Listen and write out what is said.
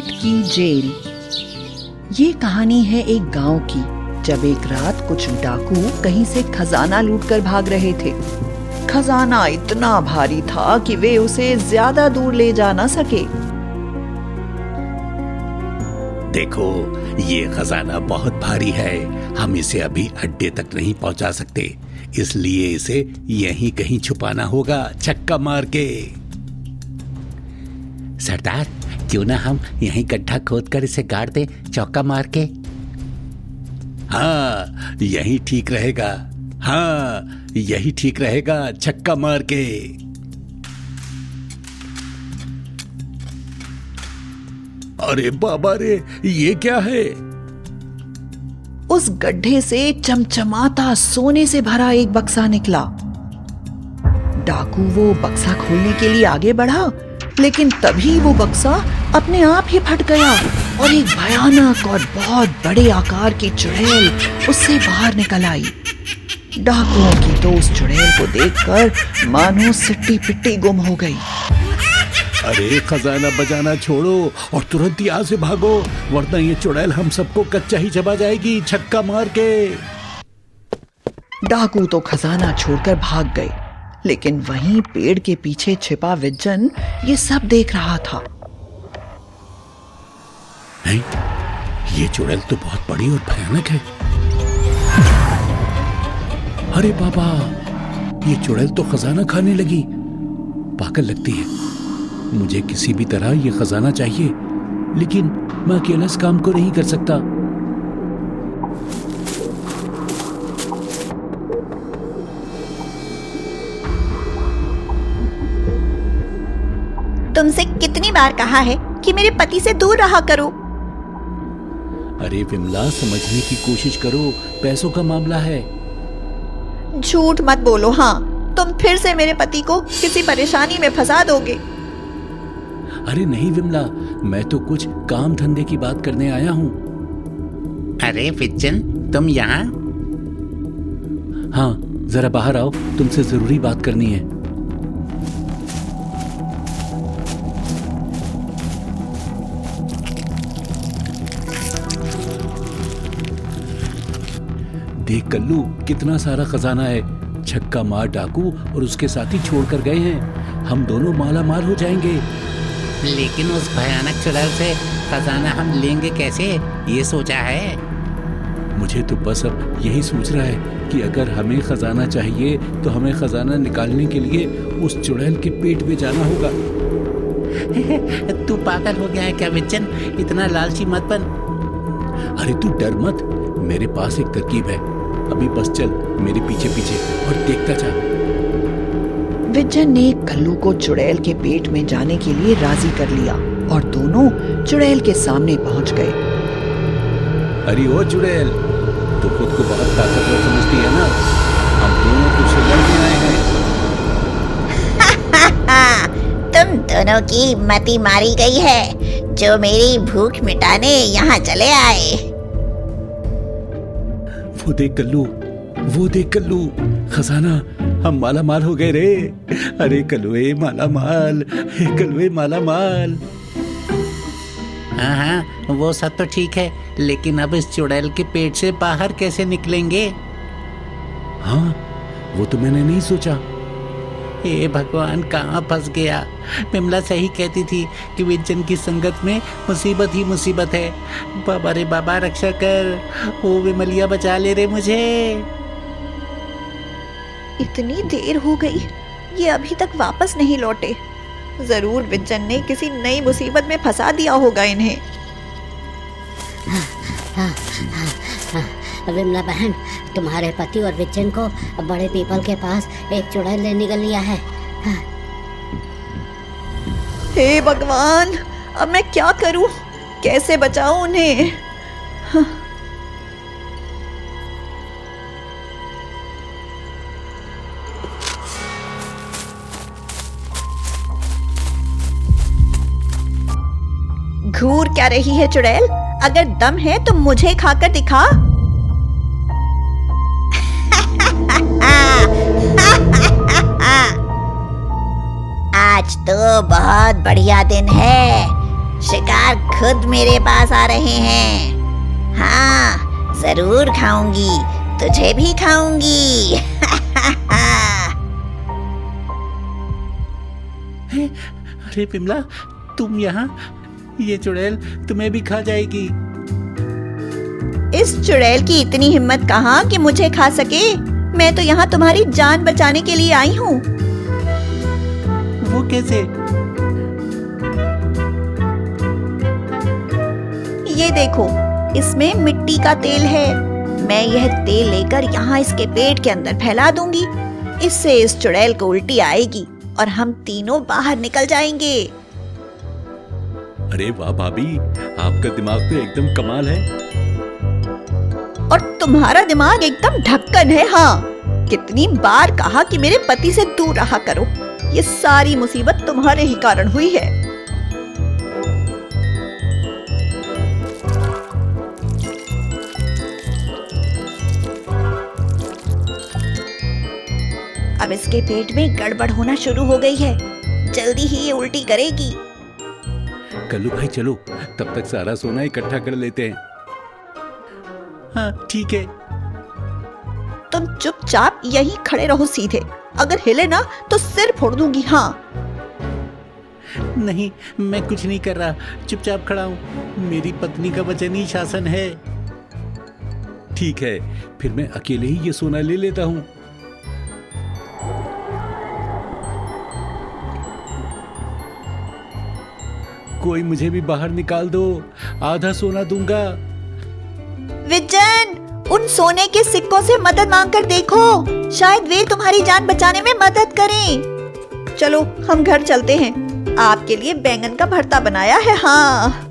पेट की जेल। ये कहानी है एक गांव की, जब एक रात कुछ डाकू कहीं से खजाना लूटकर भाग रहे थे। खजाना इतना भारी था कि वे उसे ज्यादा दूर ले जा न सके। देखो, ये खजाना बहुत भारी है, हम इसे अभी अड्डे तक नहीं पहुंचा सकते, इसलिए इसे यहीं कहीं छुपाना होगा, छक्का मार के। सरदार, क्यों ना हम यहीं गड्ढा खोदकर इसे गाड़ दे, चौका मार के। हाँ, यही ठीक रहेगा। हाँ, यही ठीक रहेगा, छक्का मार के। अरे बाबा रे, ये क्या है? उस गड्ढे से चमचमाता सोने से भरा एक बक्सा निकला। डाकू वो बक्सा खोलने के लिए आगे बढ़ा, लेकिन तभी वो बक्सा अपने आप ही फट गया और एक भयानक और बहुत बड़े आकार की चुड़ैल उससे बाहर निकल आई। डाकुओं की तो उस चुड़ैल को देखकर मानो सिट्टी पिट्टी गुम हो गई। अरे खजाना बजाना छोड़ो और तुरंत यहाँ से भागो, वरना ये चुड़ैल हम सबको कच्चा ही चबा जाएगी, छक्का मार के। डाकू तो खजाना छोड़कर भाग गए, लेकिन वहीं पेड़ के पीछे छिपा विज्जन ये सब देख रहा था। नहीं, ये चुड़ैल तो बहुत बड़ी और भयानक है। अरे बाबा, ये चुड़ैल तो खजाना खाने लगी, पागल लगती है। मुझे किसी भी तरह ये खजाना चाहिए, लेकिन मैं अकेला इस काम को नहीं कर सकता। तुमसे कितनी बार कहा है कि मेरे पति से दूर रहा करो। अरे विमला, समझने की कोशिश करो, पैसों का मामला है। झूठ मत बोलो। हाँ, तुम फिर से मेरे पति को किसी परेशानी में फंसा दोगे। अरे नहीं विमला, मैं तो कुछ काम धंधे की बात करने आया हूँ। अरे विज्जन, तुम यहाँ? हाँ, जरा बाहर आओ, तुमसे जरूरी बात करनी है। देख कल्लू, कितना सारा खजाना है। छक्का मार डाकू और उसके साथी छोड़कर गए हैं, हम दोनों माला माल हो जाएंगे। लेकिन उस भयानक चुड़ैल से खजाना हम लेंगे कैसे, ये सोचा है? मुझे तो बस अब यही सोच रहा है कि अगर हमें खजाना चाहिए तो हमें खजाना निकालने के लिए उस चुड़ैल के पेट में जाना होगा। तू पागल हो गया है क्या विज्जन? इतना लालची मत बन। अरे तू डर मत, मेरे पास एक तरकीब है। अभी बस चल मेरे पीछे पीछे और देखता जा। विज्जन ने कल्लू को चुड़ैल के पेट में जाने के लिए राजी कर लिया और दोनों चुड़ैल के सामने पहुंच गए। अरे ओ चुड़ैल, तो खुद को बहुत ताकतवर समझती है ना? हम दोनों तुझसे लड़ने आए हैं। तुम दोनों की मति मारी गई है, जो मेरी भूख मिटाने यहाँ चले आए। वो देख कल्लू, वो देख कल्लू, खजाना, हम माला माल हो गए रे। अरे कलुए माला माल, हे कलुए माला माल। हाँ हाँ, वो सब तो ठीक है, लेकिन अब इस चुड़ैल के पेट से बाहर कैसे निकलेंगे? हाँ, वो तो मैंने नहीं सोचा। हे भगवान, कहाँ फंस गया। विमला सही कहती थी कि विज्जन की संगत में मुसीबत ही मुसीबत है। बाबा रे बाबा, रक्षा कर, ओ विमलिया बचा ले रे मुझे। इतनी देर हो गई, ये अभी तक वापस नहीं लौटे। जरूर विज्जन ने किसी नई मुसीबत में फंसा दिया होगा इन्हें। विमला बहन, तुम्हारे पति और विज्जन को बड़े पीपल के पास एक चुड़ैल ले निकल लिया है। हे भगवान, अब मैं क्या करूं? कैसे बचाऊं उन्हें? घूर क्या रही है चुड़ैल? अगर दम है तो मुझे खाकर दिखा। आज तो बहुत बढ़िया दिन है। शिकार खुद मेरे पास आ रहे हैं। हाँ, जरूर खाऊंगी, तुझे भी खाऊंगी। अरे विमला, तुम यहाँ? ये चुड़ैल तुम्हें भी खा जाएगी। इस चुड़ैल की इतनी हिम्मत कहाँ कि मुझे खा सके। मैं तो यहाँ तुम्हारी जान बचाने के लिए आई हूँ। वो कैसे? ये देखो, इसमें मिट्टी का तेल है। मैं यह तेल लेकर यहाँ इसके पेट के अंदर फैला दूंगी। इससे इस चुड़ैल को उल्टी आएगी और हम तीनों बाहर निकल जाएंगे। अरे वाह भाभी, आपका दिमाग तो एकदम कमाल है। और तुम्हारा दिमाग एकदम ढक्कन है। हाँ, कितनी बार कहा कि मेरे पति से दूर रहा करो। ये सारी मुसीबत तुम्हारे ही कारण हुई है। अब इसके पेट में गड़बड़ होना शुरू हो गई है। जल्दी ही ये उल्टी करेगी। कल्लू भाई चलो, तब तक सारा सोना इकट्ठा कर लेते हैं। हाँ ठीक है। तुम चुपचाप यहीं खड़े रहो सीधे। अगर हिले ना तो सिर फोड़ दूंगी। हाँ, नहीं, मैं कुछ नहीं कर रहा, चुपचाप खड़ा हूँ। मेरी पत्नी का वचन ही शासन है। ठीक है, फिर मैं अकेले ही ये सोना ले लेता हूँ। कोई मुझे भी बाहर निकाल दो, आधा सोना दूंगा। विजन, उन सोने के सिक्कों से मदद मांगकर देखो, शायद वे तुम्हारी जान बचाने में मदद करें। चलो हम घर चलते हैं। आपके लिए बैंगन का भरता बनाया है। हाँ।